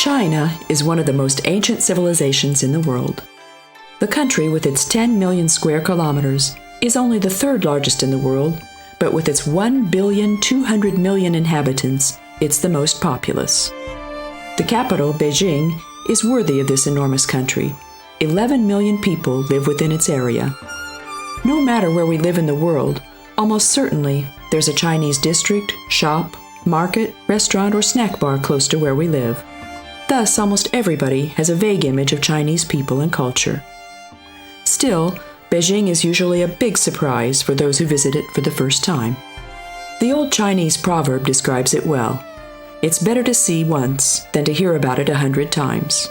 China is one of the most ancient civilizations in the world. The country, with its 10 million square kilometers, is only the third largest in the world, but with its 1,200,000,000 inhabitants, it's the most populous. The capital, Beijing, is worthy of this enormous country. 11 million people live within its area. No matter where we live in the world, almost certainly there's a Chinese district, shop, market, restaurant, or snack bar close to where we live. Thus, almost everybody has a vague image of Chinese people and culture. Still, Beijing is usually a big surprise for those who visit it for the first time. The old Chinese proverb describes it well. It's better to see once than to hear about it 100 times.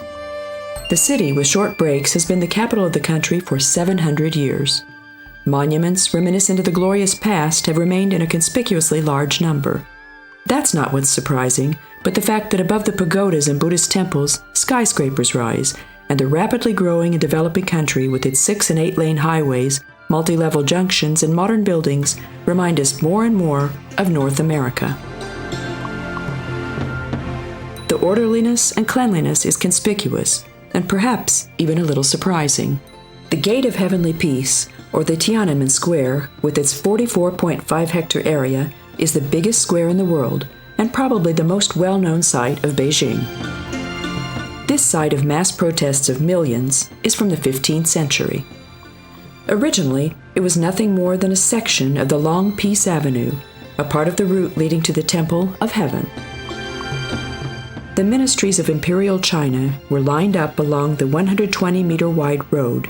The city, with short breaks, has been the capital of the country for 700 years. Monuments reminiscent of the glorious past have remained in a conspicuously large number. That's not what's surprising, but the fact that above the pagodas and Buddhist temples, skyscrapers rise, and the rapidly growing and developing country with its 6- and 8-lane highways, multi-level junctions, and modern buildings remind us more and more of North America. The orderliness and cleanliness is conspicuous, and perhaps even a little surprising. The Gate of Heavenly Peace, or the Tien'anmen Square, with its 44.5-hectare area, is the biggest square in the world, and probably the most well-known site of Beijing. This site of mass protests of millions is from the 15th century. Originally, it was nothing more than a section of the long Peace Avenue, a part of the route leading to the Temple of Heaven. The ministries of Imperial China were lined up along the 120-meter-wide road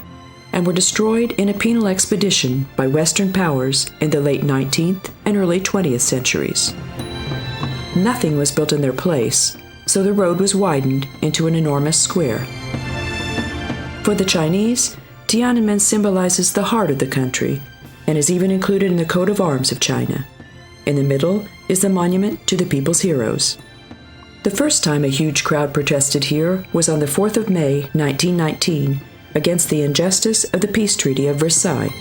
and were destroyed in a penal expedition by Western powers in the late 19th and early 20th centuries. Nothing was built in their place, so the road was widened into an enormous square. For the Chinese, Tiananmen symbolizes the heart of the country and is even included in the coat of arms of China. In the middle is the monument to the people's heroes. The first time a huge crowd protested here was on the 4th of May, 1919, against the injustice of the Peace Treaty of Versailles.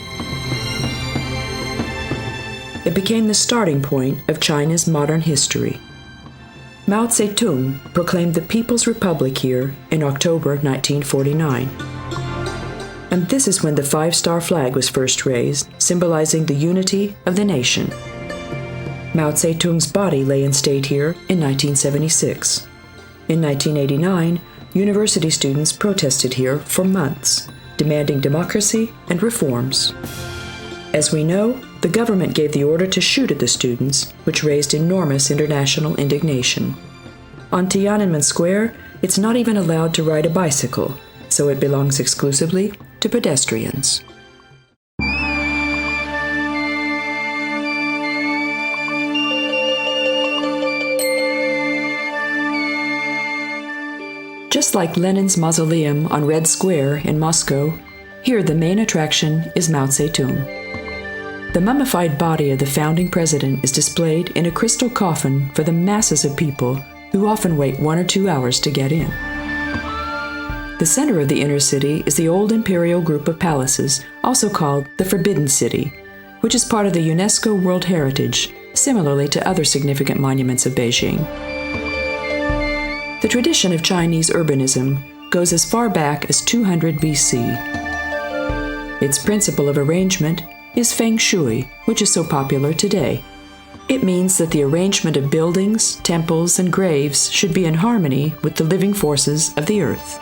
It became the starting point of China's modern history. Mao Zedong proclaimed the People's Republic here in October 1949. And this is when the 5-star flag was first raised, symbolizing the unity of the nation. Mao Zedong's body lay in state here in 1976. In 1989, university students protested here for months, demanding democracy and reforms. As we know, the government gave the order to shoot at the students, which raised enormous international indignation. On Tiananmen Square, it's not even allowed to ride a bicycle, so it belongs exclusively to pedestrians. Just like Lenin's mausoleum on Red Square in Moscow, here the main attraction is Mao Zedong. The mummified body of the founding president is displayed in a crystal coffin for the masses of people who often wait 1 or 2 hours to get in. The center of the inner city is the old Imperial group of palaces, also called the Forbidden City, which is part of the UNESCO World Heritage, similarly to other significant monuments of Beijing. The tradition of Chinese urbanism goes as far back as 200 BC. Its principle of arrangement is feng shui, which is so popular today. It means that the arrangement of buildings, temples, and graves should be in harmony with the living forces of the earth.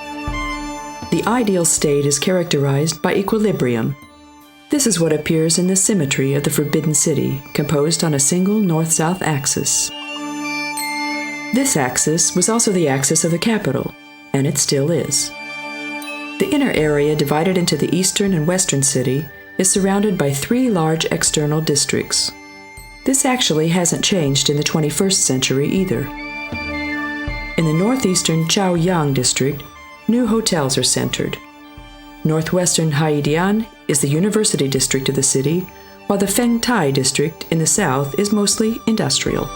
The ideal state is characterized by equilibrium. This is what appears in the symmetry of the Forbidden City, composed on a single north-south axis. This axis was also the axis of the capital, and it still is. The inner area, divided into the eastern and western city, is surrounded by 3 large external districts. This actually hasn't changed in the 21st century either. In the northeastern Chaoyang district, new hotels are centered. Northwestern Haidian is the university district of the city, while the Fengtai district in the south is mostly industrial.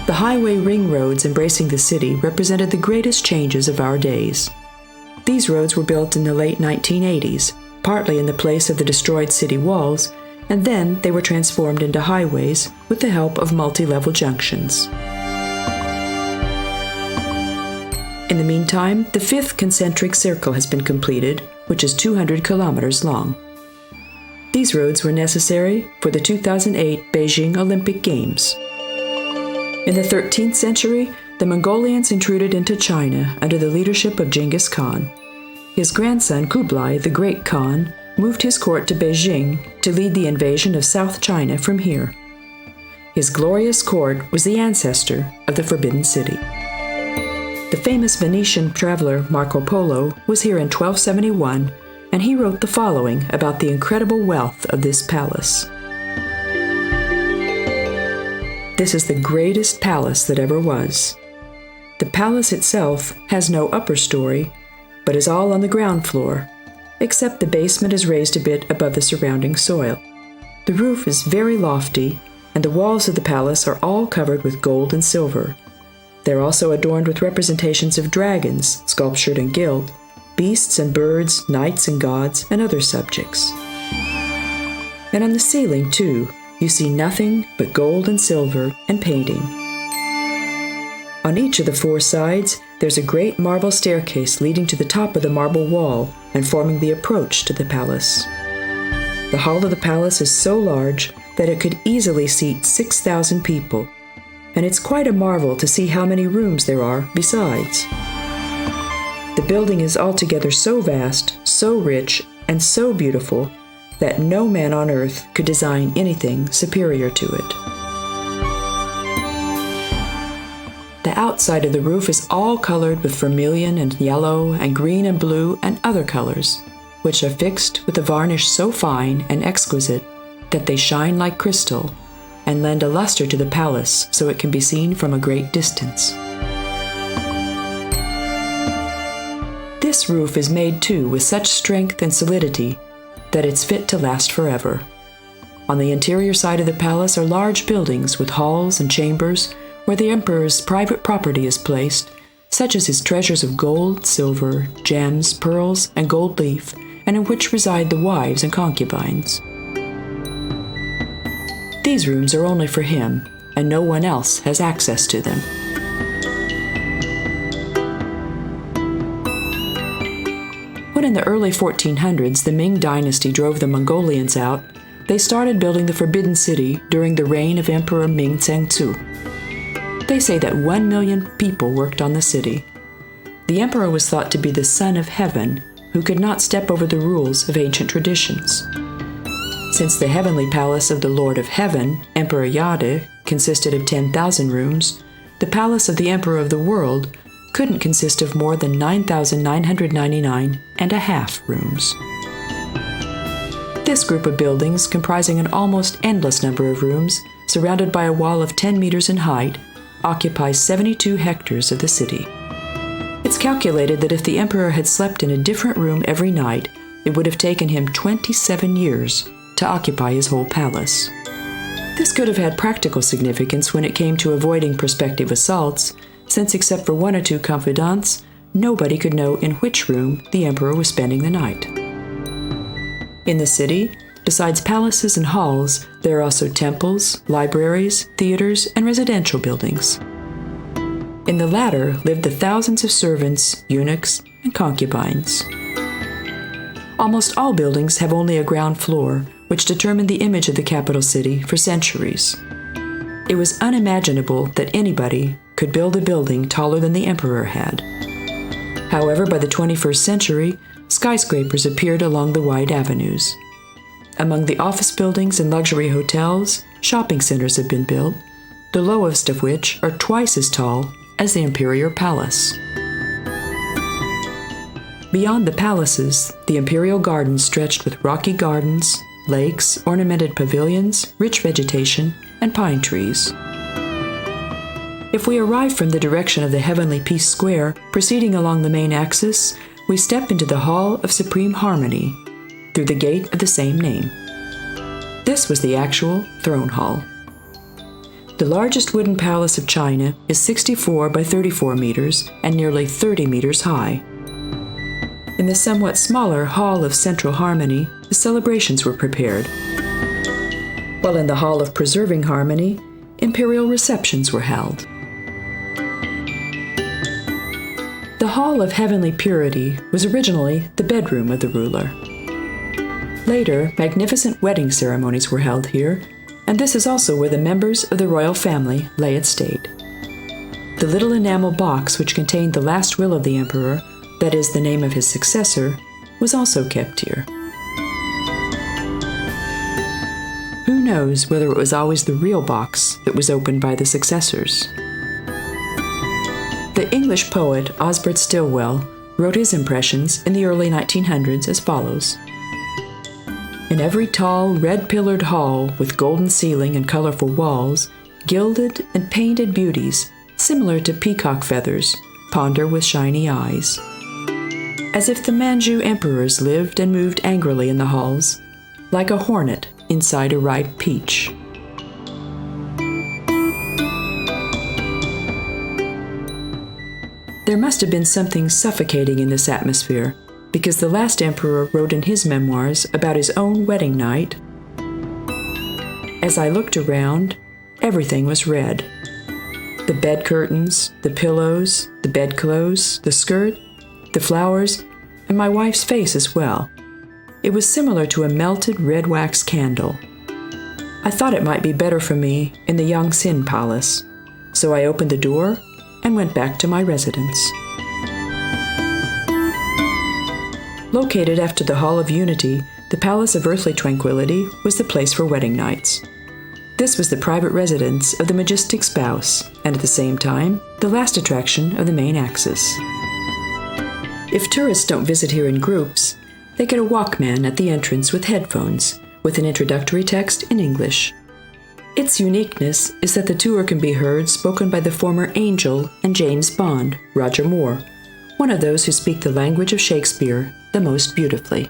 The highway ring roads embracing the city represented the greatest changes of our days. These roads were built in the late 1980s, partly in the place of the destroyed city walls, and then they were transformed into highways with the help of multi-level junctions. In the meantime, the 5th concentric circle has been completed, which is 200 kilometers long. These roads were necessary for the 2008 Beijing Olympic Games. In the 13th century, the Mongolians intruded into China under the leadership of Genghis Khan. His grandson Kublai, the Great Khan, moved his court to Beijing to lead the invasion of South China from here. His glorious court was the ancestor of the Forbidden City. The famous Venetian traveler Marco Polo was here in 1271, and he wrote the following about the incredible wealth of this palace. This is the greatest palace that ever was. The palace itself has no upper story, but is all on the ground floor, except the basement is raised a bit above the surrounding soil. The roof is very lofty, and the walls of the palace are all covered with gold and silver. They're also adorned with representations of dragons, sculptured in gilt, beasts and birds, knights and gods, and other subjects. And on the ceiling, too, you see nothing but gold and silver and painting. On each of the 4 sides, there's a great marble staircase leading to the top of the marble wall and forming the approach to the palace. The hall of the palace is so large that it could easily seat 6,000 people, and it's quite a marvel to see how many rooms there are besides. The building is altogether so vast, so rich, and so beautiful that no man on earth could design anything superior to it. The outside of the roof is all colored with vermilion and yellow and green and blue and other colors, which are fixed with a varnish so fine and exquisite that they shine like crystal and lend a luster to the palace so it can be seen from a great distance. This roof is made, too, with such strength and solidity that it's fit to last forever. On the interior side of the palace are large buildings with halls and chambers where the emperor's private property is placed, such as his treasures of gold, silver, gems, pearls, and gold leaf, and in which reside the wives and concubines. These rooms are only for him, and no one else has access to them. When in the early 1400s the Ming Dynasty drove the Mongolians out, they started building the Forbidden City during the reign of Emperor Ming Tombs. They say that 1 million people worked on the city. The emperor was thought to be the son of heaven, who could not step over the rules of ancient traditions. Since the heavenly palace of the Lord of Heaven, Emperor Yade, consisted of 10,000 rooms, the palace of the Emperor of the World couldn't consist of more than 9,999 and a half rooms. This group of buildings, comprising an almost endless number of rooms, surrounded by a wall of 10 meters in height, occupies 72 hectares of the city. It's calculated that if the emperor had slept in a different room every night, it would have taken him 27 years to occupy his whole palace. This could have had practical significance when it came to avoiding prospective assaults, since except for 1 or 2 confidants, nobody could know in which room the emperor was spending the night. In the city, besides palaces and halls, there are also temples, libraries, theaters, and residential buildings. In the latter lived the thousands of servants, eunuchs, and concubines. Almost all buildings have only a ground floor, which determined the image of the capital city for centuries. It was unimaginable that anybody could build a building taller than the emperor had. However, by the 21st century, skyscrapers appeared along the wide avenues. Among the office buildings and luxury hotels, shopping centers have been built, the lowest of which are twice as tall as the Imperial Palace. Beyond the palaces, the Imperial Gardens stretched with rocky gardens, lakes, ornamented pavilions, rich vegetation, and pine trees. If we arrive from the direction of the Heavenly Peace Square, proceeding along the main axis, we step into the Hall of Supreme Harmony through the gate of the same name. This was the actual throne hall. The largest wooden palace of China is 64 by 34 meters and nearly 30 meters high. In the somewhat smaller Hall of Central Harmony, the celebrations were prepared, while in the Hall of Preserving Harmony, imperial receptions were held. The Hall of Heavenly Purity was originally the bedroom of the ruler. Later, magnificent wedding ceremonies were held here, and this is also where the members of the royal family lay at state. The little enamel box which contained the last will of the emperor, that is, the name of his successor, was also kept here. Who knows whether it was always the real box that was opened by the successors? The English poet Osbert Stilwell wrote his impressions in the early 1900s as follows. In every tall, red-pillared hall with golden ceiling and colorful walls, gilded and painted beauties, similar to peacock feathers, ponder with shiny eyes. As if the Manchu emperors lived and moved angrily in the halls, like a hornet inside a ripe peach. There must have been something suffocating in this atmosphere, because the last emperor wrote in his memoirs about his own wedding night, "As I looked around, everything was red. The bed curtains, the pillows, the bedclothes, the skirt, the flowers, and my wife's face as well. It was similar to a melted red wax candle. I thought it might be better for me in the Yangtze Palace, so I opened the door and went back to my residence." Located after the Hall of Unity, the Palace of Earthly Tranquility was the place for wedding nights. This was the private residence of the majestic spouse, and at the same time, the last attraction of the main axis. If tourists don't visit here in groups, they get a Walkman at the entrance with headphones, with an introductory text in English. Its uniqueness is that the tour can be heard spoken by the former Angel and James Bond, Roger Moore, one of those who speak the language of Shakespeare the most beautifully.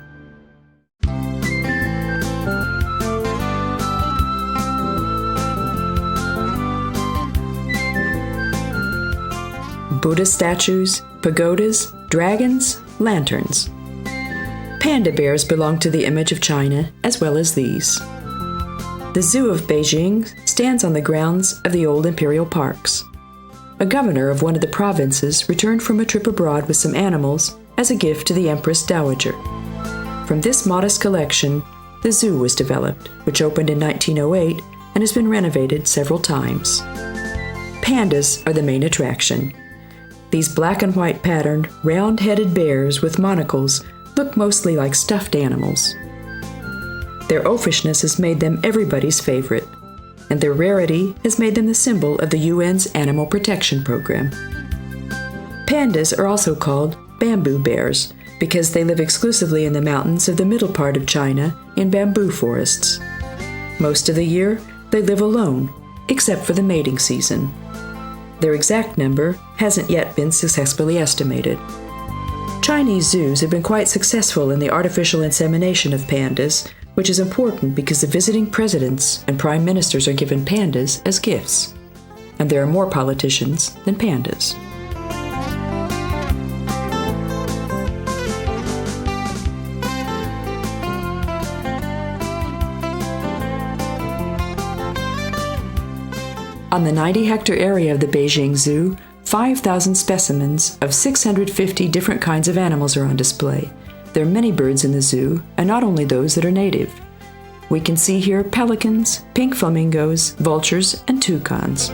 Buddhist statues, pagodas, dragons, lanterns. Panda bears belong to the image of China as well as these. The Zoo of Beijing stands on the grounds of the old imperial parks. A governor of one of the provinces returned from a trip abroad with some animals as a gift to the Empress Dowager. From this modest collection, the zoo was developed, which opened in 1908 and has been renovated several times. Pandas are the main attraction. These black and white patterned, round-headed bears with monocles look mostly like stuffed animals. Their oafishness has made them everybody's favorite, and their rarity has made them the symbol of the UN's Animal Protection Program. Pandas are also called bamboo bears because they live exclusively in the mountains of the middle part of China in bamboo forests. Most of the year, they live alone, except for the mating season. Their exact number hasn't yet been successfully estimated. Chinese zoos have been quite successful in the artificial insemination of pandas, which is important because the visiting presidents and prime ministers are given pandas as gifts. And there are more politicians than pandas. On the 90-hectare area of the Beijing Zoo, 5,000 specimens of 650 different kinds of animals are on display. There are many birds in the zoo, and not only those that are native. We can see here pelicans, pink flamingos, vultures, and toucans.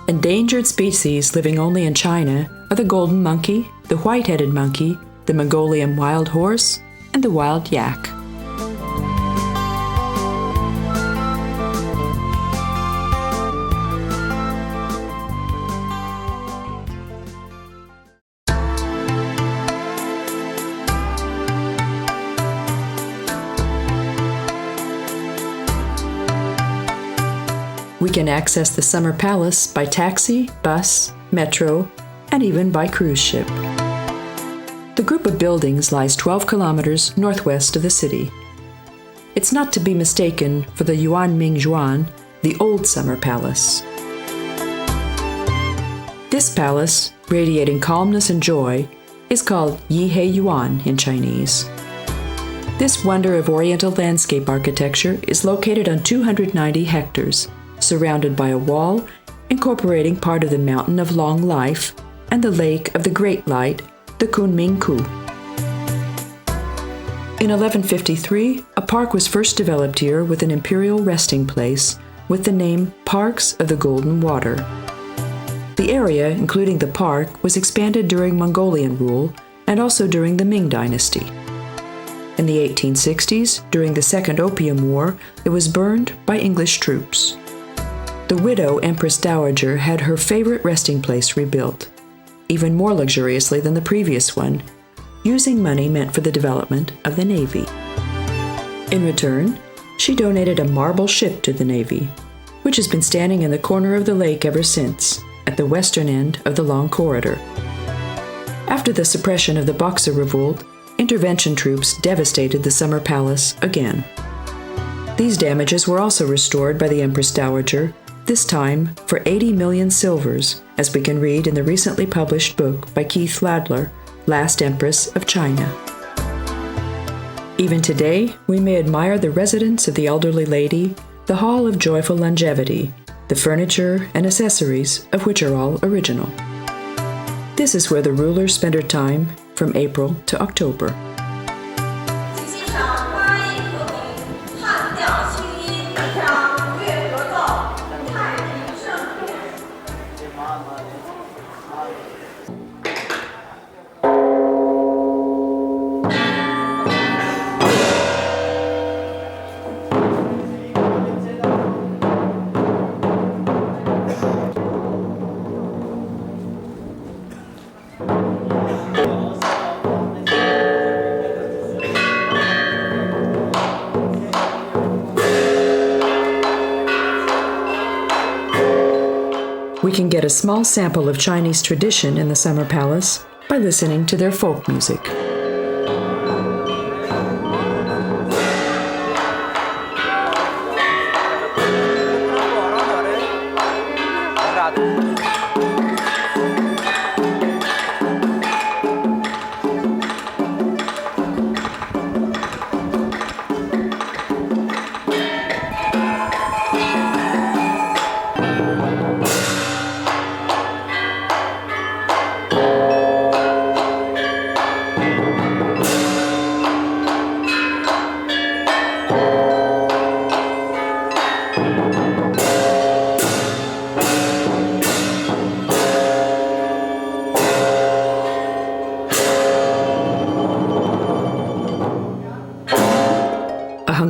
Endangered species living only in China are the golden monkey, the white-headed monkey, the the Mongolian wild horse, and the wild yak. We can access the summer palace by taxi, bus, metro, and even by cruise ship. The group of buildings lies 12 kilometers northwest of the city. It's not to be mistaken for the Yuanming Zhuan, the old summer palace. This palace, radiating calmness and joy, is called Yihei Yuan in Chinese. This wonder of Oriental landscape architecture is located on 290 hectares, surrounded by a wall incorporating part of the Mountain of Long Life and the Lake of the Great Light, the Kunming Ku. In 1153, a park was first developed here with an imperial resting place with the name Parks of the Golden Water. The area, including the park, was expanded during Mongolian rule and also during the Ming Dynasty. In the 1860s, during the Second Opium War, it was burned by English troops. The widow Empress Dowager had her favorite resting place rebuilt, even more luxuriously than the previous one, using money meant for the development of the Navy. In return, she donated a marble ship to the Navy, which has been standing in the corner of the lake ever since, at the western end of the long corridor. After the suppression of the Boxer Revolt, intervention troops devastated the summer palace again. These damages were also restored by the Empress Dowager, this time for 80 million silvers, as we can read in the recently published book by Keith Ladler, Last Empress of China. Even today, we may admire the residence of the elderly lady, the Hall of Joyful Longevity, the furniture and accessories of which are all original. This is where the ruler spent her time from April to October. We can get a small sample of Chinese tradition in the summer palace by listening to their folk music.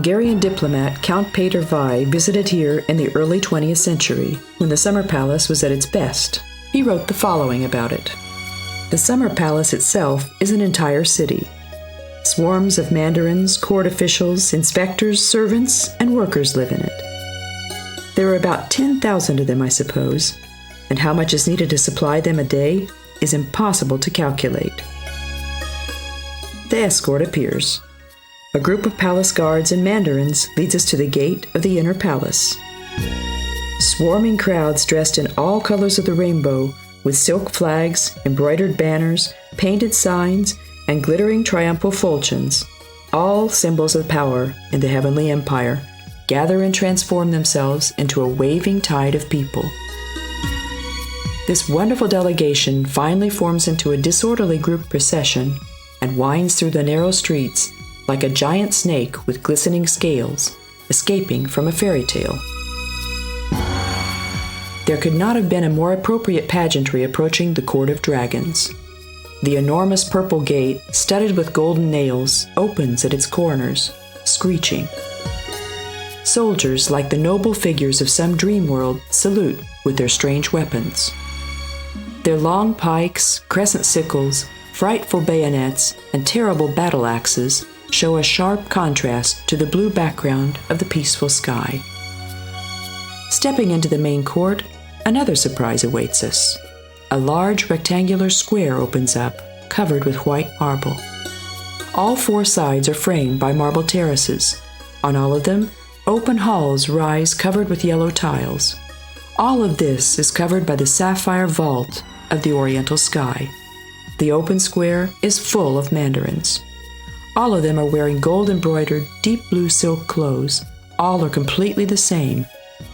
Hungarian diplomat Count Peter Vai visited here in the early 20th century, when the summer palace was at its best. He wrote the following about it. The summer palace itself is an entire city. Swarms of mandarins, court officials, inspectors, servants, and workers live in it. There are about 10,000 of them, I suppose, and how much is needed to supply them a day is impossible to calculate. The escort appears. A group of palace guards and mandarins leads us to the gate of the inner palace. Swarming crowds dressed in all colors of the rainbow, with silk flags, embroidered banners, painted signs, and glittering triumphal falchions, all symbols of power in the heavenly empire, gather and transform themselves into a waving tide of people. This wonderful delegation finally forms into a disorderly group procession and winds through the narrow streets like a giant snake with glistening scales, escaping from a fairy tale. There could not have been a more appropriate pageantry approaching the Court of Dragons. The enormous purple gate, studded with golden nails, opens at its corners, screeching. Soldiers, like the noble figures of some dream world, salute with their strange weapons. Their long pikes, crescent sickles, frightful bayonets, and terrible battle axes show a sharp contrast to the blue background of the peaceful sky. Stepping into the main court, another surprise awaits us. A large rectangular square opens up, covered with white marble. All four sides are framed by marble terraces. On all of them, open halls rise covered with yellow tiles. All of this is covered by the sapphire vault of the oriental sky. The open square is full of mandarins. All of them are wearing gold-embroidered, deep blue silk clothes. All are completely the same,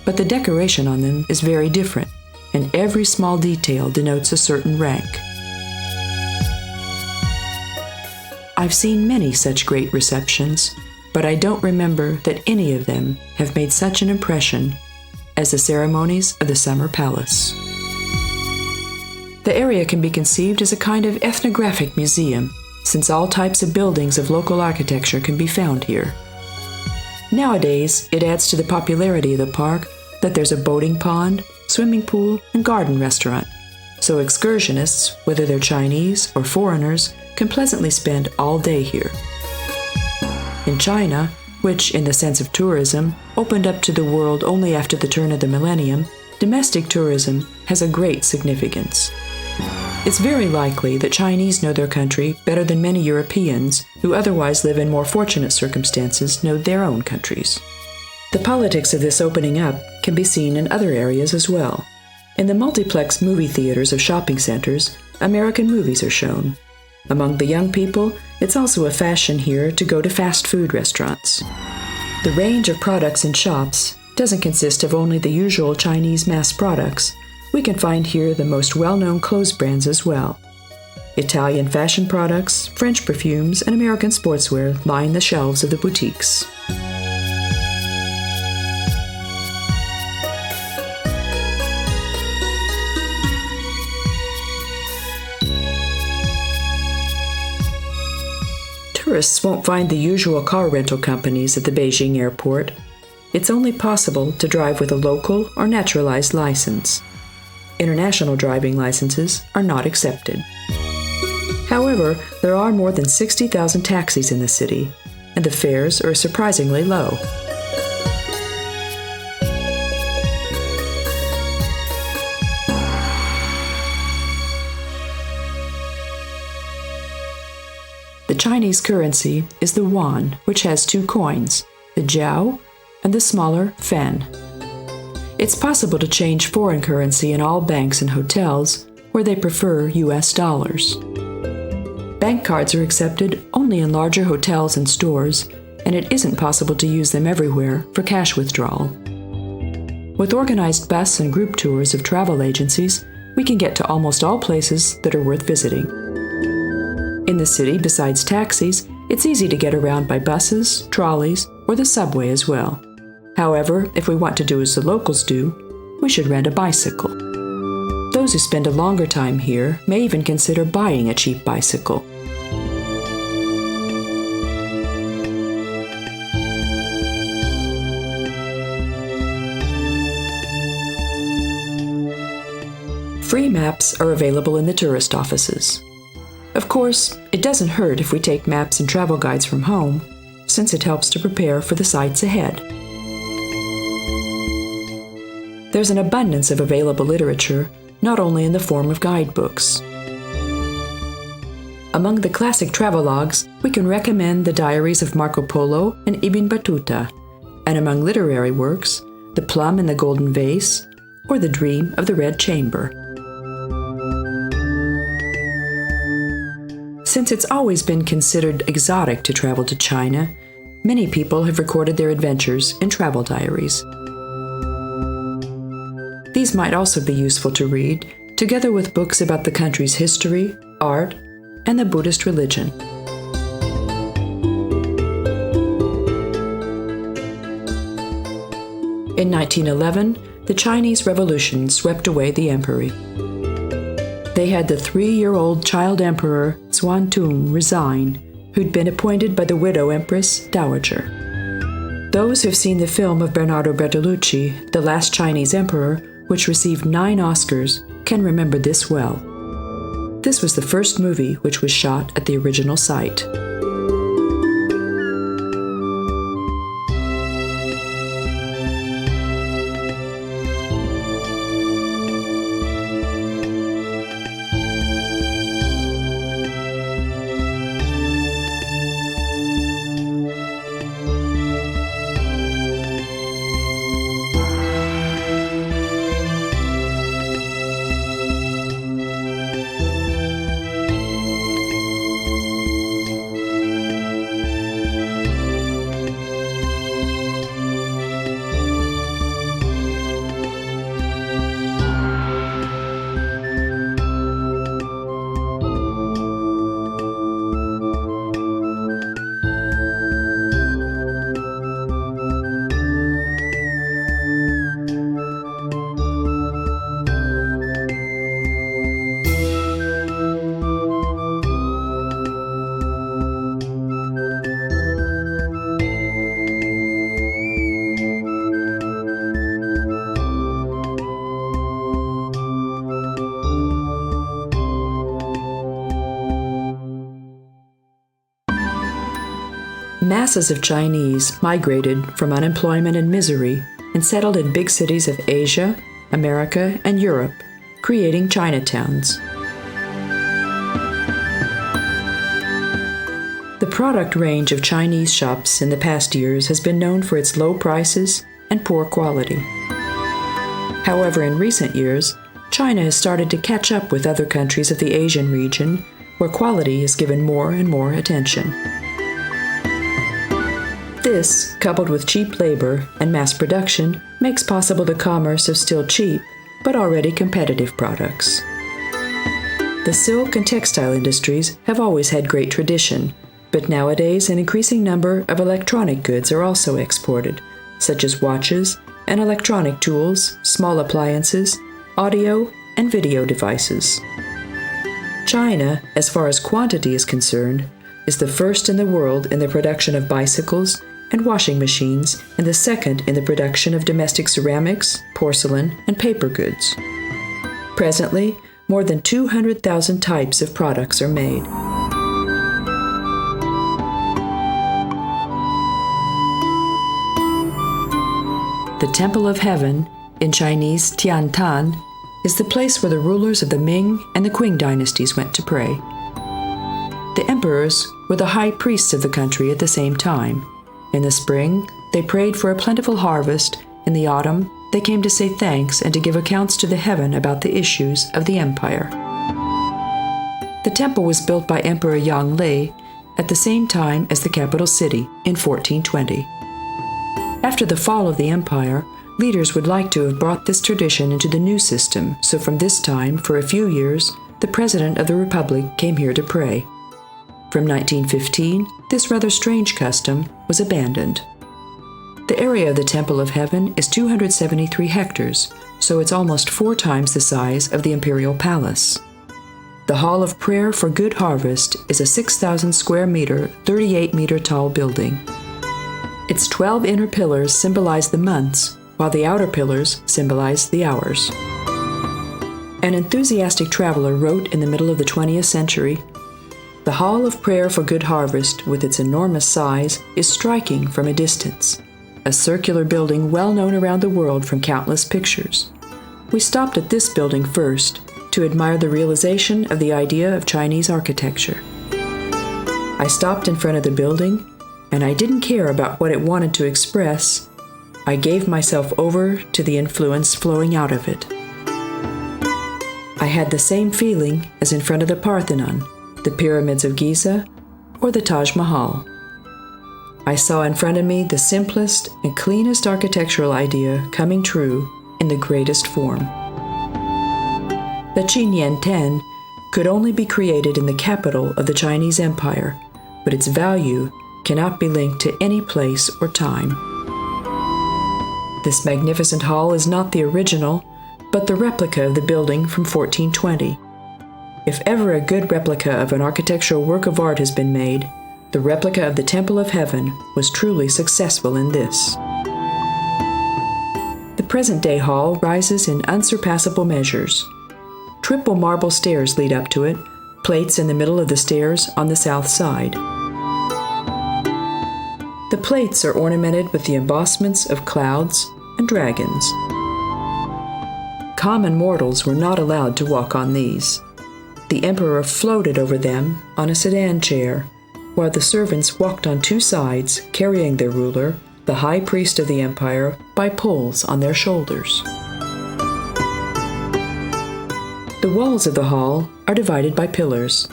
but the decoration on them is very different, and every small detail denotes a certain rank. I've seen many such great receptions, but I don't remember that any of them have made such an impression as the ceremonies of the Summer Palace. The area can be conceived as a kind of ethnographic museum, since all types of buildings of local architecture can be found here. Nowadays, it adds to the popularity of the park that there's a boating pond, swimming pool, and garden restaurant, so excursionists, whether they're Chinese or foreigners, can pleasantly spend all day here. In China, which, in the sense of tourism, opened up to the world only after the turn of the millennium, domestic tourism has a great significance. It's very likely that Chinese know their country better than many Europeans, who otherwise live in more fortunate circumstances, know their own countries. The politics of this opening up can be seen in other areas as well. In the multiplex movie theaters of shopping centers, American movies are shown. Among the young people, it's also a fashion here to go to fast food restaurants. The range of products in shops doesn't consist of only the usual Chinese mass products. We can find here the most well-known clothes brands as well. Italian fashion products, French perfumes, and American sportswear line the shelves of the boutiques. Tourists won't find the usual car rental companies at the Beijing airport. It's only possible to drive with a local or naturalized license. International driving licenses are not accepted. However, there are more than 60,000 taxis in the city, and the fares are surprisingly low. The Chinese currency is the yuan, which has two coins, the jiao and the smaller fan. It's possible to change foreign currency in all banks and hotels where they prefer US dollars. Bank cards are accepted only in larger hotels and stores, and it isn't possible to use them everywhere for cash withdrawal. With organized bus and group tours of travel agencies, we can get to almost all places that are worth visiting. In the city, besides taxis, it's easy to get around by buses, trolleys, or the subway as well. However, if we want to do as the locals do, we should rent a bicycle. Those who spend a longer time here may even consider buying a cheap bicycle. Free maps are available in the tourist offices. Of course, it doesn't hurt if we take maps and travel guides from home, since it helps to prepare for the sights ahead. There's an abundance of available literature, not only in the form of guidebooks. Among the classic travelogues, we can recommend the diaries of Marco Polo and Ibn Battuta, and among literary works, The Plum in the Golden Vase or The Dream of the Red Chamber. Since it's always been considered exotic to travel to China, many people have recorded their adventures in travel diaries. These might also be useful to read, together with books about the country's history, art, and the Buddhist religion. In 1911, the Chinese Revolution swept away the emperor. They had the 3-year-old child emperor Xuantung resign, who'd been appointed by the widow empress Dowager. Those who've seen the film of Bernardo Bertolucci, The Last Chinese Emperor, which received 9 Oscars, can remember this well. This was the first movie which was shot at the original site. Masses of Chinese migrated from unemployment and misery and settled in big cities of Asia, America, and Europe, creating Chinatowns. The product range of Chinese shops in the past years has been known for its low prices and poor quality. However, in recent years, China has started to catch up with other countries of the Asian region, where quality is given more and more attention. This, coupled with cheap labor and mass production, makes possible the commerce of still cheap, but already competitive products. The silk and textile industries have always had great tradition, but nowadays an increasing number of electronic goods are also exported, such as watches and electronic tools, small appliances, audio and video devices. China, as far as quantity is concerned, is the first in the world in the production of bicycles and washing machines, and the second in the production of domestic ceramics, porcelain, and paper goods. Presently, more than 200,000 types of products are made. The Temple of Heaven, in Chinese Tian'anmen, is the place where the rulers of the Ming and the Qing dynasties went to pray. The emperors were the high priests of the country at the same time. In the spring, they prayed for a plentiful harvest. In the autumn, they came to say thanks and to give accounts to the heaven about the issues of the empire. The temple was built by Emperor Yang Lei at the same time as the capital city in 1420. After the fall of the empire, leaders would like to have brought this tradition into the new system, so from this time, for a few years, the President of the Republic came here to pray. From 1915, this rather strange custom was abandoned. The area of the Temple of Heaven is 273 hectares, so it's almost 4 times the size of the Imperial Palace. The Hall of Prayer for Good Harvest is a 6,000 square meter, 38-meter tall building. Its 12 inner pillars symbolize the months, while the outer pillars symbolize the hours. An enthusiastic traveler wrote in the middle of the 20th century, "The Hall of Prayer for Good Harvest, with its enormous size, is striking from a distance, a circular building well known around the world from countless pictures. We stopped at this building first to admire the realization of the idea of Chinese architecture. I stopped in front of the building, and I didn't care about what it wanted to express. I gave myself over to the influence flowing out of it. I had the same feeling as in front of the Parthenon, the pyramids of Giza, or the Taj Mahal. I saw in front of me the simplest and cleanest architectural idea coming true in the greatest form. The Tien'anmen could only be created in the capital of the Chinese Empire, but its value cannot be linked to any place or time. This magnificent hall is not the original, but the replica of the building from 1420. If ever a good replica of an architectural work of art has been made, the replica of the Temple of Heaven was truly successful in this. The present-day hall rises in unsurpassable measures. Triple marble stairs lead up to it, plates in the middle of the stairs on the south side. The plates are ornamented with the embossments of clouds and dragons. Common mortals were not allowed to walk on these. The emperor floated over them on a sedan chair, while the servants walked on two sides, carrying their ruler, the high priest of the empire, by poles on their shoulders. The walls of the hall are divided by pillars.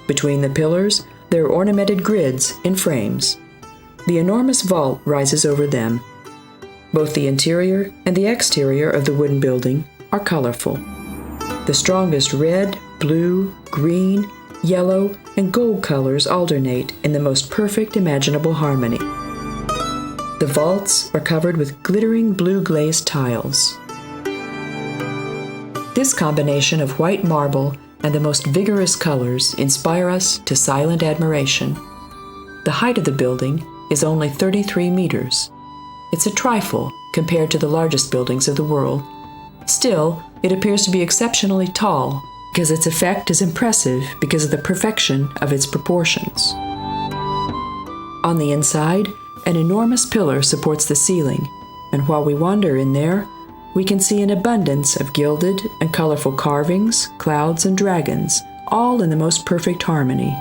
Between the pillars, there are ornamented grids in frames. The enormous vault rises over them. Both the interior and the exterior of the wooden building are colorful. The strongest red, blue, green, yellow, and gold colors alternate in the most perfect imaginable harmony. The vaults are covered with glittering blue glazed tiles. This combination of white marble and the most vigorous colors inspire us to silent admiration. The height of the building is only 33 meters. It's a trifle compared to the largest buildings of the world. Still, it appears to be exceptionally tall because its effect is impressive because of the perfection of its proportions. On the inside, an enormous pillar supports the ceiling, and while we wander in there, we can see an abundance of gilded and colorful carvings, clouds, and dragons, all in the most perfect harmony.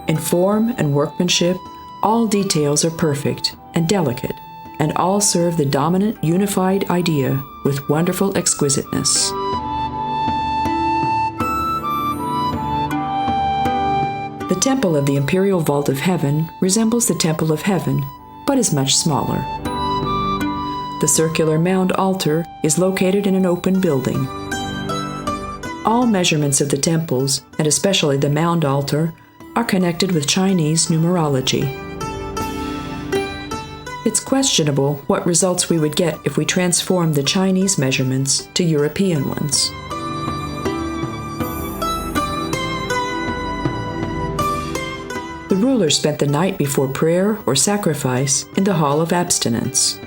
In form and workmanship, all details are perfect and delicate, and all serve the dominant unified idea with wonderful exquisiteness. The Temple of the Imperial Vault of Heaven resembles the Temple of Heaven, but is much smaller. The circular mound altar is located in an open building. All measurements of the temples, and especially the mound altar, are connected with Chinese numerology. It's questionable what results we would get if we transformed the Chinese measurements to European ones. The ruler spent the night before prayer or sacrifice in the Hall of Abstinence.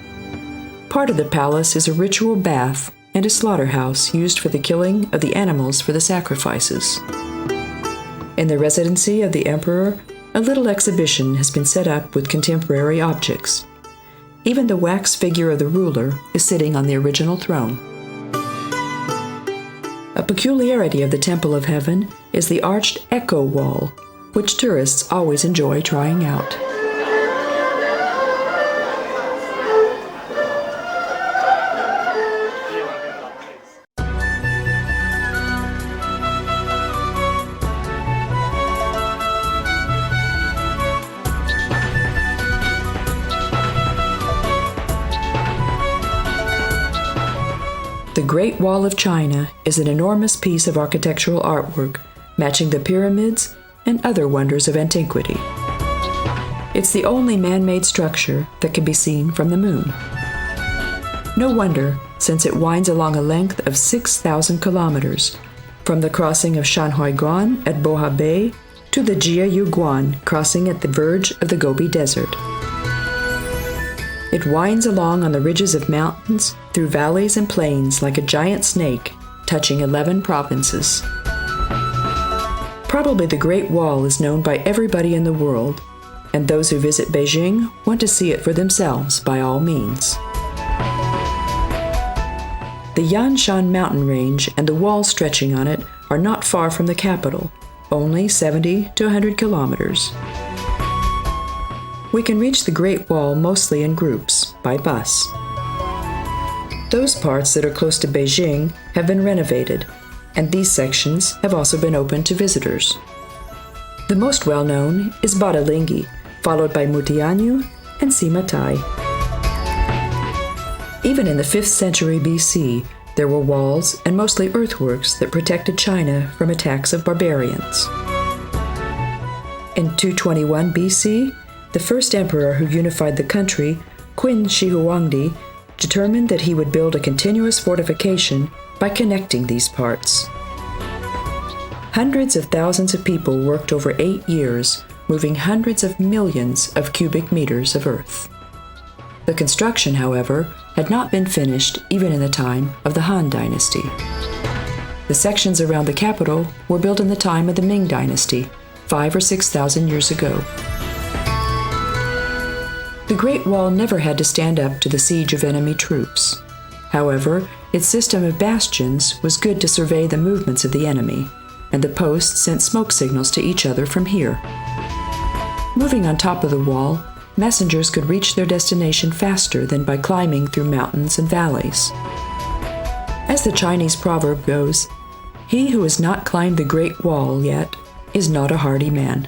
Part of the palace is a ritual bath and a slaughterhouse used for the killing of the animals for the sacrifices. In the residency of the emperor, a little exhibition has been set up with contemporary objects. Even the wax figure of the ruler is sitting on the original throne. A peculiarity of the Temple of Heaven is the arched echo wall, which tourists always enjoy trying out. The Great Wall of China is an enormous piece of architectural artwork, matching the pyramids and other wonders of antiquity. It's the only man-made structure that can be seen from the moon. No wonder, since it winds along a length of 6,000 kilometers, from the crossing of Shanhaiguan at Boha Bay to the Jiayuguan crossing at the verge of the Gobi Desert. It winds along on the ridges of mountains, through valleys and plains like a giant snake, touching 11 provinces. Probably the Great Wall is known by everybody in the world, and those who visit Beijing want to see it for themselves by all means. The Yanshan mountain range and the wall stretching on it are not far from the capital, only 70 to 100 kilometers. We can reach the Great Wall mostly in groups, by bus. Those parts that are close to Beijing have been renovated, and these sections have also been opened to visitors. The most well-known is Badalingi, followed by Mutianyu and Simatai. Even in the 5th century BC, there were walls and mostly earthworks that protected China from attacks of barbarians. In 221 BC, the first emperor who unified the country, Qin Shi Huangdi, determined that he would build a continuous fortification by connecting these parts. Hundreds of thousands of people worked over 8 years, moving hundreds of millions of cubic meters of earth. The construction, however, had not been finished even in the time of the Han Dynasty. The sections around the capital were built in the time of the Ming Dynasty, 5,000 or 6,000 years ago. The Great Wall never had to stand up to the siege of enemy troops. However, its system of bastions was good to survey the movements of the enemy, and the posts sent smoke signals to each other from here. Moving on top of the wall, messengers could reach their destination faster than by climbing through mountains and valleys. As the Chinese proverb goes, "He who has not climbed the Great Wall yet is not a hardy man."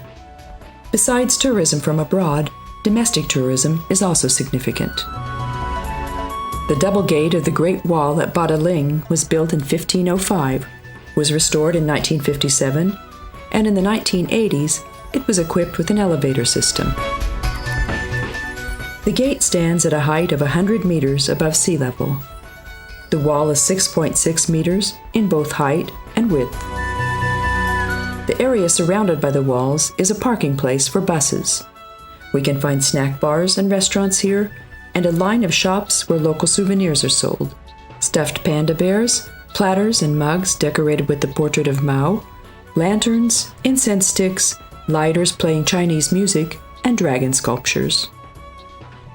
Besides tourism from abroad, domestic tourism is also significant. The double gate of the Great Wall at Badaling was built in 1505, was restored in 1957, and in the 1980s, it was equipped with an elevator system. The gate stands at a height of 100 meters above sea level. The wall is 6.6 meters in both height and width. The area surrounded by the walls is a parking place for buses. We can find snack bars and restaurants here, and a line of shops where local souvenirs are sold. Stuffed panda bears, platters and mugs decorated with the portrait of Mao, lanterns, incense sticks, lighters playing Chinese music, and dragon sculptures.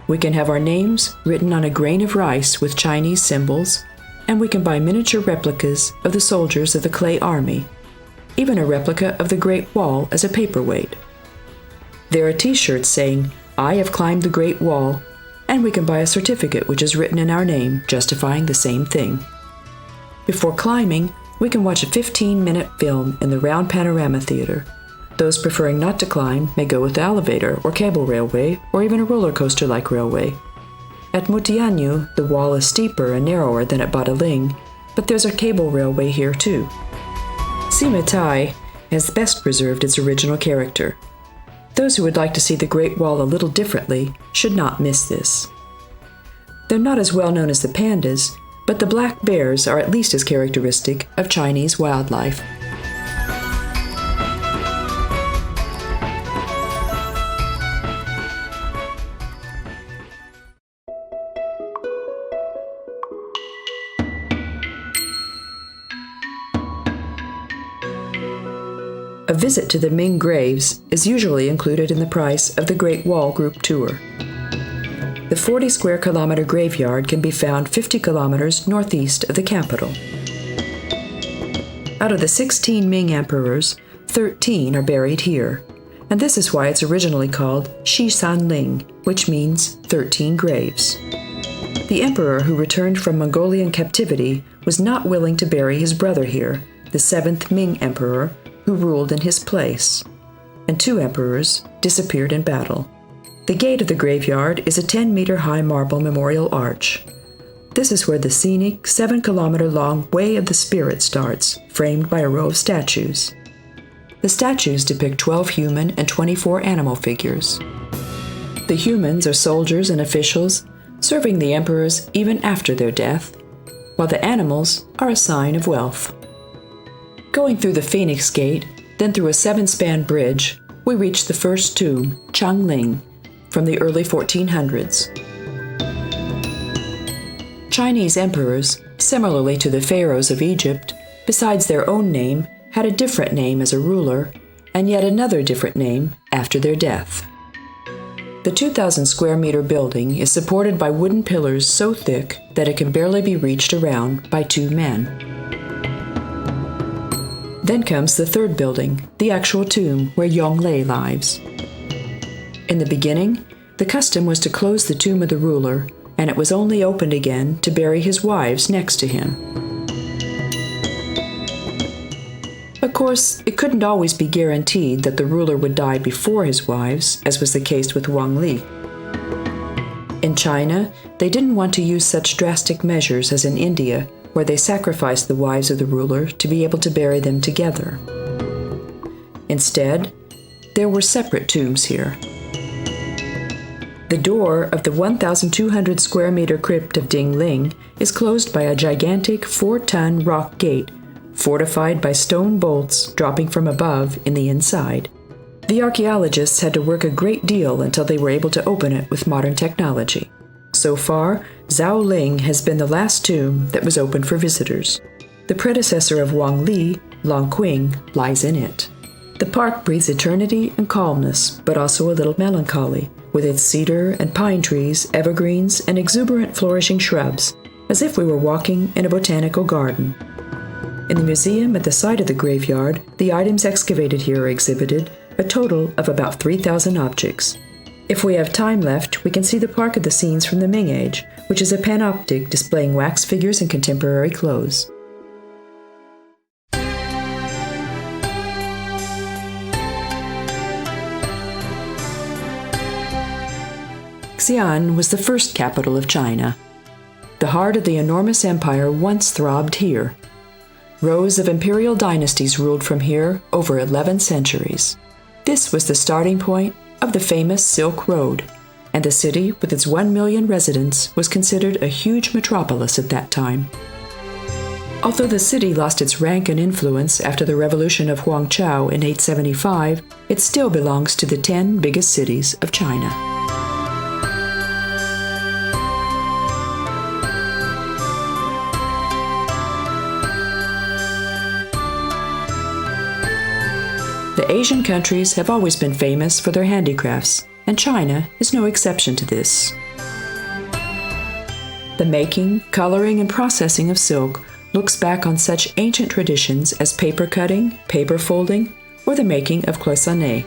We can have our names written on a grain of rice with Chinese symbols, and we can buy miniature replicas of the soldiers of the clay army, even a replica of the Great Wall as a paperweight. There are t-shirts saying, "I have climbed the Great Wall," and we can buy a certificate which is written in our name, justifying the same thing. Before climbing, we can watch a 15-minute film in the Round Panorama Theater. Those preferring not to climb may go with the elevator or cable railway or even a roller coaster-like railway. At Mutianyu, the wall is steeper and narrower than at Badaling, but there's a cable railway here too. Sima Tai has best preserved its original character. Those who would like to see the Great Wall a little differently should not miss this. They're not as well known as the pandas, but the black bears are at least as characteristic of Chinese wildlife. A visit to the Ming graves is usually included in the price of the Great Wall Group Tour. The 40 square kilometer graveyard can be found 50 kilometers northeast of the capital. Out of the 16 Ming emperors, 13 are buried here, and this is why it's originally called Xian Ling, which means 13 graves. The emperor who returned from Mongolian captivity was not willing to bury his brother here, the 7th Ming emperor, who ruled in his place, and 2 emperors disappeared in battle. The gate of the graveyard is a 10-meter-high marble memorial arch. This is where the scenic 7-kilometer-long Way of the Spirit starts, framed by a row of statues. The statues depict 12 human and 24 animal figures. The humans are soldiers and officials, serving the emperors even after their death, while the animals are a sign of wealth. Going through the Phoenix Gate, then through a 7-span bridge, we reach the first tomb, Changling, from the early 1400s. Chinese emperors, similarly to the pharaohs of Egypt, besides their own name, had a different name as a ruler, and yet another different name after their death. The 2,000 square meter building is supported by wooden pillars so thick that it can barely be reached around by 2 men. Then comes the third building, the actual tomb where Yonglei lives. In the beginning, the custom was to close the tomb of the ruler, and it was only opened again to bury his wives next to him. Of course, it couldn't always be guaranteed that the ruler would die before his wives, as was the case with Wang Li. In China, they didn't want to use such drastic measures as in India, where they sacrificed the wives of the ruler to be able to bury them together. Instead, there were separate tombs here. The door of the 1,200 square meter crypt of Dingling is closed by a gigantic 4-ton rock gate, fortified by stone bolts dropping from above in the inside. The archaeologists had to work a great deal until they were able to open it with modern technology. So far, Zhao Ling has been the last tomb that was open for visitors. The predecessor of Wang Li, Longqing, lies in it. The park breathes eternity and calmness, but also a little melancholy, with its cedar and pine trees, evergreens, and exuberant flourishing shrubs, as if we were walking in a botanical garden. In the museum at the side of the graveyard, the items excavated here are exhibited, a total of about 3,000 objects. If we have time left, we can see the park of the scenes from the Ming Age, which is a panoptic displaying wax figures in contemporary clothes. Xian was the first capital of China. The heart of the enormous empire once throbbed here. Rows of imperial dynasties ruled from here over 11 centuries. This was the starting point of the famous Silk Road, and the city, with its 1 million residents, was considered a huge metropolis at that time. Although the city lost its rank and influence after the revolution of Huangchao in 875, it still belongs to the 10 biggest cities of China. The Asian countries have always been famous for their handicrafts, and China is no exception to this. The making, coloring, and processing of silk looks back on such ancient traditions as paper cutting, paper folding, or the making of cloisonné.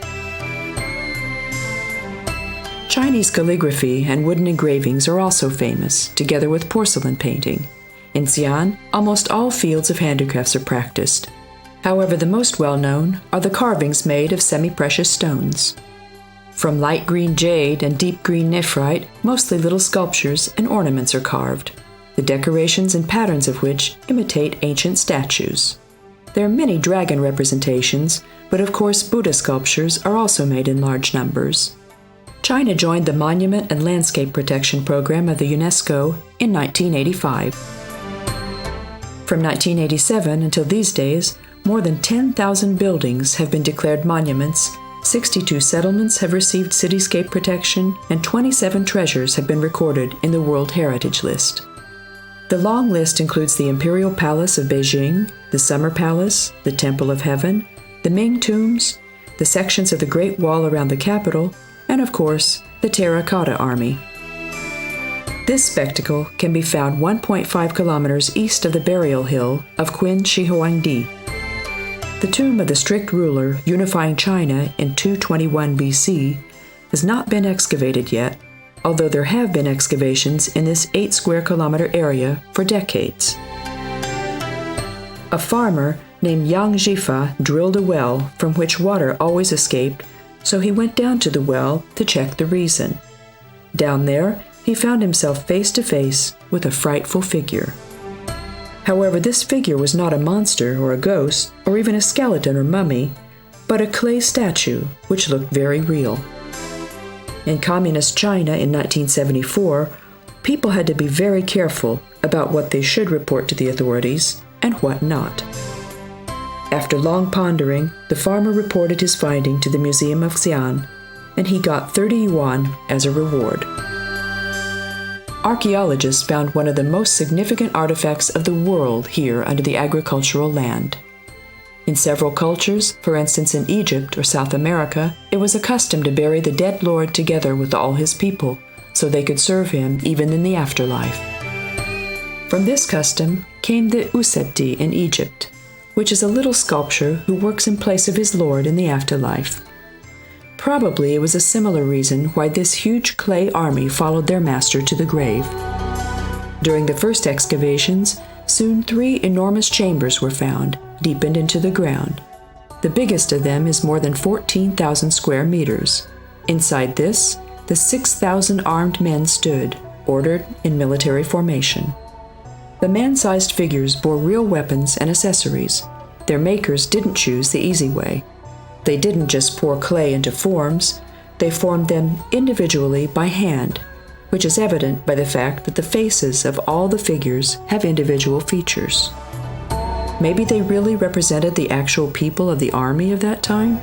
Chinese calligraphy and wooden engravings are also famous, together with porcelain painting. In Xian, almost all fields of handicrafts are practiced. However, the most well-known are the carvings made of semi-precious stones. From light green jade and deep green nephrite, mostly little sculptures and ornaments are carved, the decorations and patterns of which imitate ancient statues. There are many dragon representations, but of course Buddha sculptures are also made in large numbers. China joined the Monument and Landscape Protection Program of the UNESCO in 1985. From 1987 until these days, more than 10,000 buildings have been declared monuments, 62 settlements have received cityscape protection, and 27 treasures have been recorded in the World Heritage List. The long list includes the Imperial Palace of Beijing, the Summer Palace, the Temple of Heaven, the Ming Tombs, the sections of the Great Wall around the capital, and of course, the Terracotta Army. This spectacle can be found 1.5 kilometers east of the burial hill of Qin Shi Huangdi. The tomb of the strict ruler unifying China in 221 BC has not been excavated yet, although there have been excavations in this 8 square kilometer area for decades. A farmer named Yang Jifa drilled a well from which water always escaped, so he went down to the well to check the reason. Down there, he found himself face to face with a frightful figure. However, this figure was not a monster or a ghost or even a skeleton or mummy, but a clay statue which looked very real. In Communist China in 1974, people had to be very careful about what they should report to the authorities and what not. After long pondering, the farmer reported his finding to the Museum of Xian, and he got 30 yuan as a reward. Archaeologists found one of the most significant artifacts of the world here under the agricultural land. In several cultures, for instance in Egypt or South America, it was a custom to bury the dead lord together with all his people, so they could serve him even in the afterlife. From this custom came the usebti in Egypt, which is a little sculpture who works in place of his lord in the afterlife. Probably it was a similar reason why this huge clay army followed their master to the grave. During the first excavations, soon 3 enormous chambers were found, deepened into the ground. The biggest of them is more than 14,000 square meters. Inside this, the 6,000 armed men stood, ordered in military formation. The man-sized figures bore real weapons and accessories. Their makers didn't choose the easy way. They didn't just pour clay into forms, they formed them individually by hand, which is evident by the fact that the faces of all the figures have individual features. Maybe they really represented the actual people of the army of that time?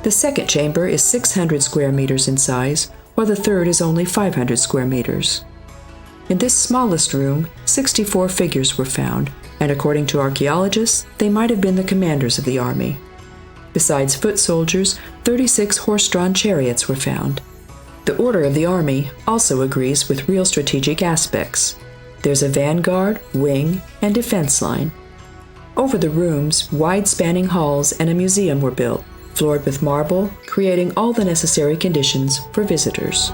The second chamber is 600 square meters in size, while the third is only 500 square meters. In this smallest room, 64 figures were found, and according to archaeologists, they might have been the commanders of the army. Besides foot soldiers, 36 horse-drawn chariots were found. The order of the army also agrees with real strategic aspects. There's a vanguard, wing, and defense line. Over the rooms, wide-spanning halls and a museum were built, floored with marble, creating all the necessary conditions for visitors.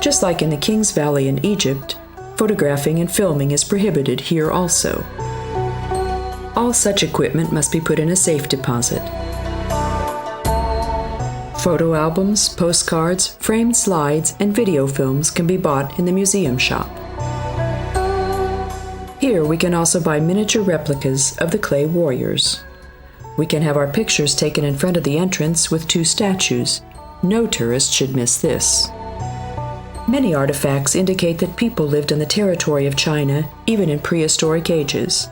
Just like in the King's Valley in Egypt, photographing and filming is prohibited here also. All such equipment must be put in a safe deposit. Photo albums, postcards, framed slides, and video films can be bought in the museum shop. Here we can also buy miniature replicas of the clay warriors. We can have our pictures taken in front of the entrance with 2 statues. No tourist should miss this. Many artifacts indicate that people lived in the territory of China even in prehistoric ages.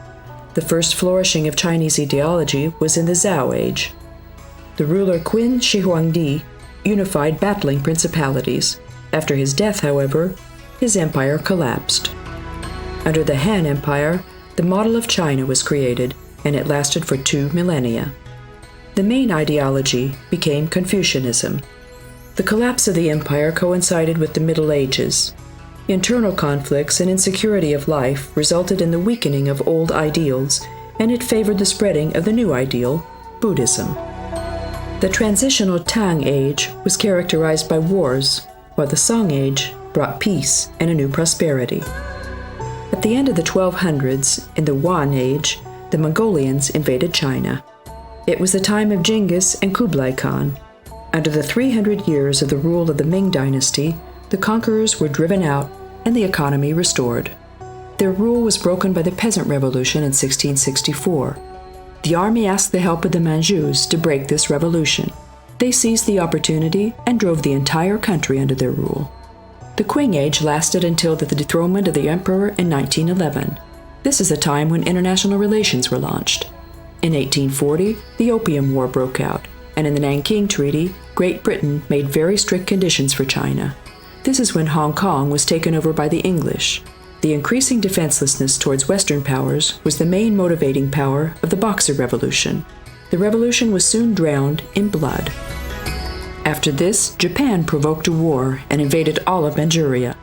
The first flourishing of Chinese ideology was in the Zhou Age. The ruler Qin Shi Huangdi unified battling principalities. After his death, however, his empire collapsed. Under the Han Empire, the model of China was created, and it lasted for 2 millennia. The main ideology became Confucianism. The collapse of the empire coincided with the Middle Ages. Internal conflicts and insecurity of life resulted in the weakening of old ideals, and it favored the spreading of the new ideal, Buddhism. The transitional Tang Age was characterized by wars, while the Song Age brought peace and a new prosperity. At the end of the 1200s, in the Yuan Age, the Mongolians invaded China. It was the time of Genghis and Kublai Khan. Under the 300 years of the rule of the Ming Dynasty, the conquerors were driven out and the economy restored. Their rule was broken by the Peasant Revolution in 1664. The army asked the help of the Manchus to break this revolution. They seized the opportunity and drove the entire country under their rule. The Qing Age lasted until the dethronement of the emperor in 1911. This is a time when international relations were launched. In 1840, the Opium War broke out, and in the Nanking Treaty, Great Britain made very strict conditions for China. This is when Hong Kong was taken over by the English. The increasing defenselessness towards Western powers was the main motivating power of the Boxer Revolution. The revolution was soon drowned in blood. After this, Japan provoked a war and invaded all of Manchuria.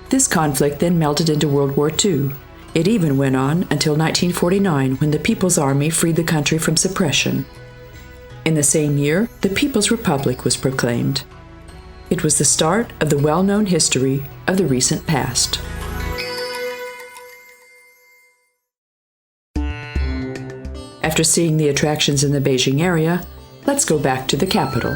This conflict then melted into World War II. It even went on until 1949, when the People's Army freed the country from suppression. In the same year, the People's Republic was proclaimed. It was the start of the well-known history of the recent past. After seeing the attractions in the Beijing area, let's go back to the capital.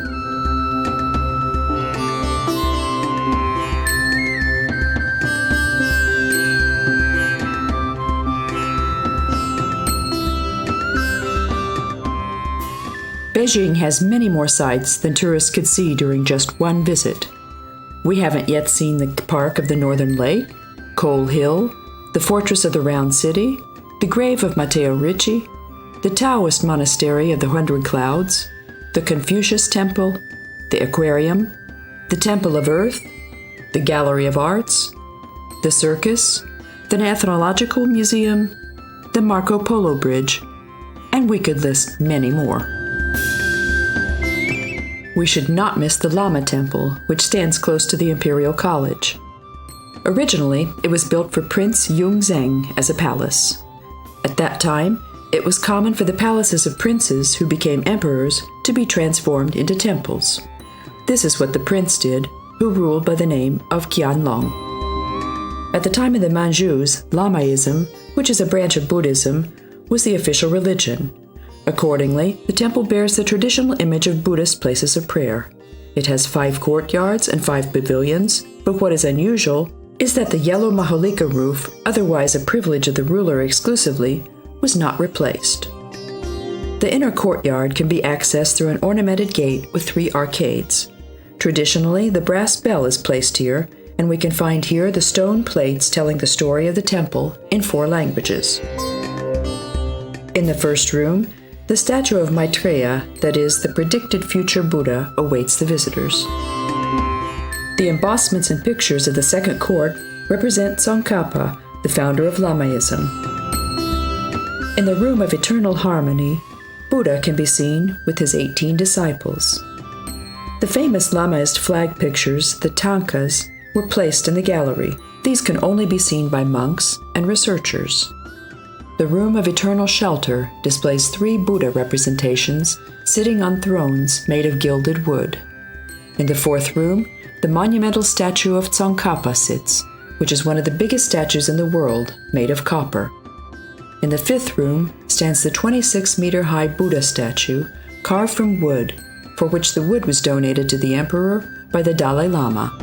Beijing has many more sights than tourists could see during just one visit. We haven't yet seen the Park of the Northern Lake, Coal Hill, the Fortress of the Round City, the grave of Matteo Ricci, the Taoist Monastery of the 100 Clouds, the Confucius Temple, the Aquarium, the Temple of Earth, the Gallery of Arts, the Circus, the Ethnological Museum, the Marco Polo Bridge, and we could list many more. We should not miss the Lama Temple, which stands close to the Imperial College. Originally, it was built for Prince Yongzheng as a palace. At that time, it was common for the palaces of princes who became emperors to be transformed into temples. This is what the prince did, who ruled by the name of Qianlong. At the time of the Manchus, Lamaism, which is a branch of Buddhism, was the official religion. Accordingly, the temple bears the traditional image of Buddhist places of prayer. It has 5 courtyards and 5 pavilions, but what is unusual is that the yellow maholika roof, otherwise a privilege of the ruler exclusively, was not replaced. The inner courtyard can be accessed through an ornamented gate with 3 arcades. Traditionally, the brass bell is placed here, and we can find here the stone plates telling the story of the temple in 4 languages. In the first room, the statue of Maitreya, that is, the predicted future Buddha, awaits the visitors. The embossments and pictures of the second court represent Tsongkhapa, the founder of Lamaism. In the room of eternal harmony, Buddha can be seen with his 18 disciples. The famous Lamaist flag pictures, the tankas, were placed in the gallery. These can only be seen by monks and researchers. The room of eternal shelter displays 3 Buddha representations sitting on thrones made of gilded wood. In the 4th room, the monumental statue of Tsongkhapa sits, which is one of the biggest statues in the world, made of copper. In the 5th room stands the 26-meter-high Buddha statue, carved from wood, for which the wood was donated to the emperor by the Dalai Lama.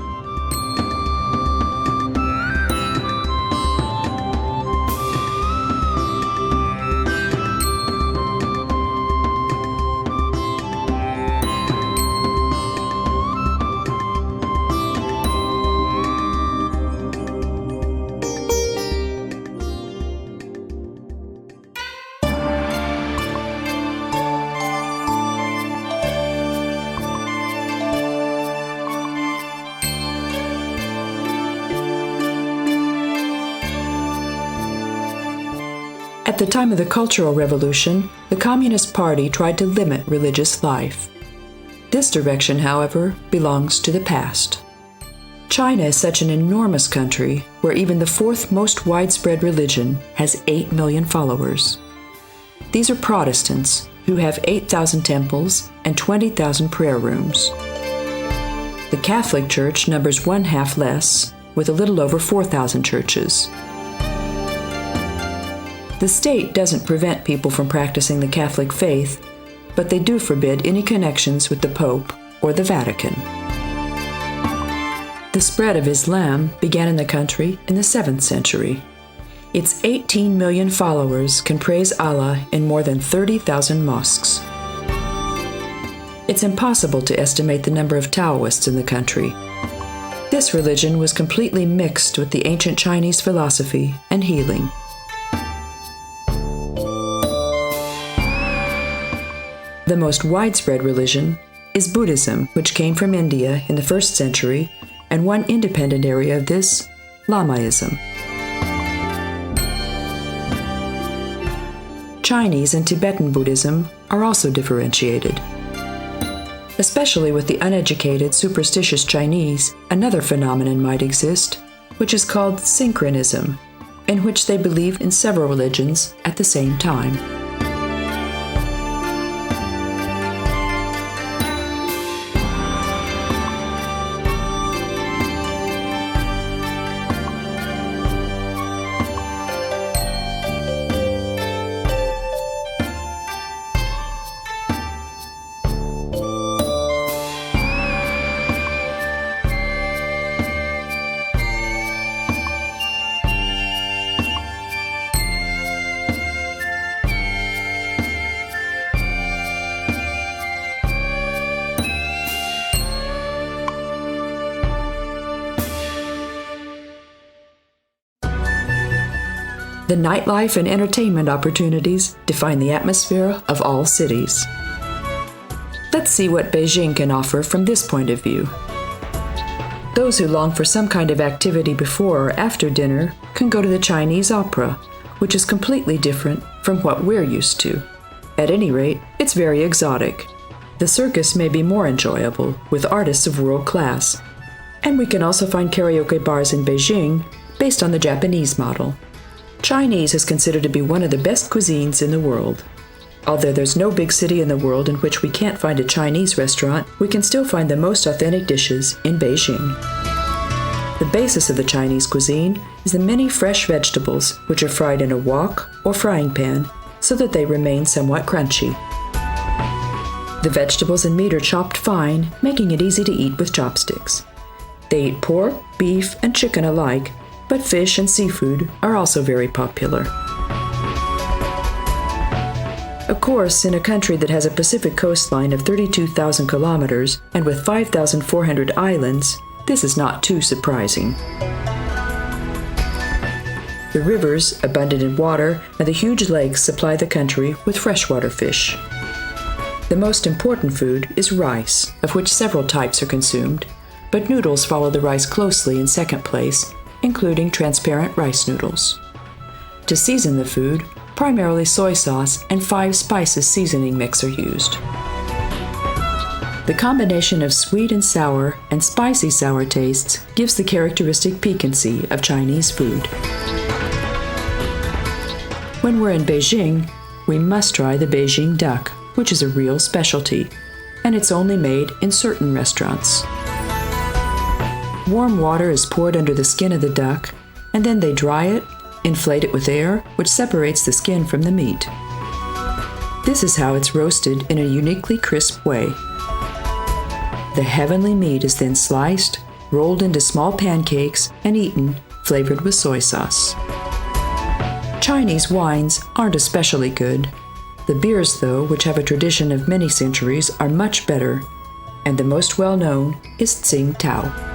At the time of the Cultural Revolution, the Communist Party tried to limit religious life. This direction, however, belongs to the past. China is such an enormous country where even the 4th most widespread religion has 8 million followers. These are Protestants who have 8,000 temples and 20,000 prayer rooms. The Catholic Church numbers 1/2 less, with a little over 4,000 churches. The state doesn't prevent people from practicing the Catholic faith, but they do forbid any connections with the Pope or the Vatican. The spread of Islam began in the country in the 7th century. Its 18 million followers can praise Allah in more than 30,000 mosques. It's impossible to estimate the number of Taoists in the country. This religion was completely mixed with the ancient Chinese philosophy and healing. The most widespread religion is Buddhism, which came from India in the 1st century, and one independent area of this, Lamaism. Chinese and Tibetan Buddhism are also differentiated. Especially with the uneducated, superstitious Chinese, another phenomenon might exist, which is called synchronism, in which they believe in several religions at the same time. The nightlife and entertainment opportunities define the atmosphere of all cities. Let's see what Beijing can offer from this point of view. Those who long for some kind of activity before or after dinner can go to the Chinese opera, which is completely different from what we're used to. At any rate, it's very exotic. The circus may be more enjoyable, with artists of world class. And we can also find karaoke bars in Beijing based on the Japanese model. Chinese is considered to be one of the best cuisines in the world. Although there's no big city in the world in which we can't find a Chinese restaurant, we can still find the most authentic dishes in Beijing. The basis of the Chinese cuisine is the many fresh vegetables, which are fried in a wok or frying pan so that they remain somewhat crunchy. The vegetables and meat are chopped fine, making it easy to eat with chopsticks. They eat pork, beef, and chicken alike, but fish and seafood are also very popular. Of course, in a country that has a Pacific coastline of 32,000 kilometers and with 5,400 islands, This is not too surprising. The rivers, abundant in water, and the huge lakes supply the country with freshwater fish. The most important food is rice, of which several types are consumed, but noodles follow the rice closely in second place, including transparent rice noodles. To season the food, primarily soy sauce and 5 spices seasoning mix are used. The combination of sweet and sour and spicy sour tastes gives the characteristic piquancy of Chinese food. When we're in Beijing, we must try the Beijing duck, which is a real specialty, and it's only made in certain restaurants. Warm water is poured under the skin of the duck, and then they dry it, inflate it with air, which separates the skin from the meat. This is how it's roasted in a uniquely crisp way. The heavenly meat is then sliced, rolled into small pancakes, and eaten, flavored with soy sauce. Chinese wines aren't especially good. The beers, though, which have a tradition of many centuries, are much better, and the most well-known is Tsingtao.